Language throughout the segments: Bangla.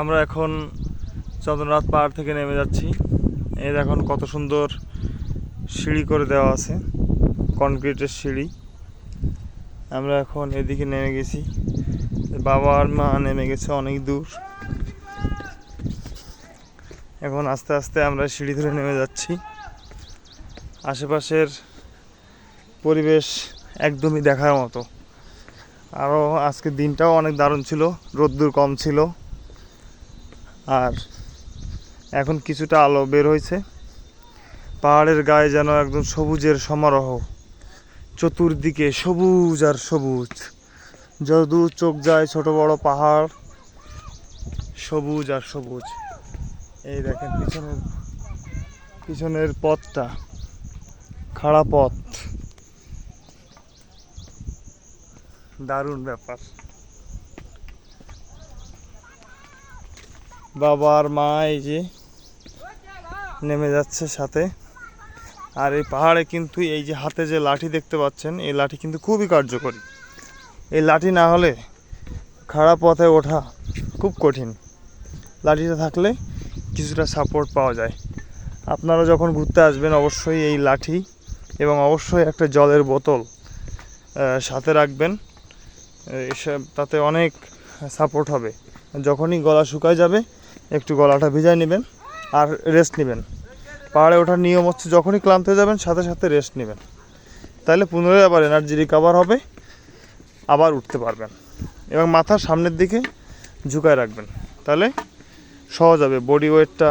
আমরা এখন চন্দ্রনাথ পাহাড় থেকে নেমে যাচ্ছি। এই দেখুন কত সুন্দর সিঁড়ি করে দেওয়া আছে, কনক্রিটের সিঁড়ি। আমরা এখন এদিকে নেমে গেছি, বাবা আর মা নেমে গেছে অনেক দূর। এখন আস্তে আস্তে আমরা সিঁড়ি ধরে নেমে যাচ্ছি। আশেপাশের পরিবেশ একদমই দেখার মতো। আরও আজকের দিনটাও অনেক দারুণ ছিল, রোদ্দুর কম ছিল। আর এখন কিছুটা আলো বের হয়েছে। পাহাড়ের গায়ে যেন একদম সবুজের সমারোহ, চতুর্দিকে সবুজ আর সবুজ। যতদূর চোখ যায় ছোট বড় পাহাড়, সবুজ আর সবুজ। এই দেখেন পিছনের পথটা, খাড়া পথ, দারুণ ব্যাপার। বাবা আর মা এই যে নেমে যাচ্ছে সাথে। আর এই পাহাড়ে কিন্তু এই যে হাতে যে লাঠি দেখতে পাচ্ছেন, এই লাঠি কিন্তু খুবই কার্যকরী। এই লাঠি না হলে খাড়া পথে ওঠা খুব কঠিন। লাঠিটা থাকলে কিছুটা সাপোর্ট পাওয়া যায়। আপনারা যখন ঘুরতে আসবেন অবশ্যই এই লাঠি এবং অবশ্যই একটা জলের বোতল সাথে রাখবেন। এসব তাতে অনেক সাপোর্ট হবে। যখনই গলা শুকায় যাবে একটু গলাটা ভিজায় নেবেন আর রেস্ট নেবেন। পাহাড়ে ওঠার নিয়ম হচ্ছে যখনই ক্লান্ত হয়ে যাবেন সাথে সাথে রেস্ট নেবেন, তাহলে পুনরায় আবার এনার্জি রিকভার হবে, আবার উঠতে পারবেন। এবং মাথার সামনের দিকে ঝুঁকায় রাখবেন, তাহলে সহজ হবে। বডি ওয়েটটা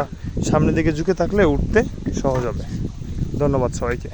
সামনের দিকে ঝুঁকে থাকলে উঠতে সহজ হবে। ধন্যবাদ সবাইকে।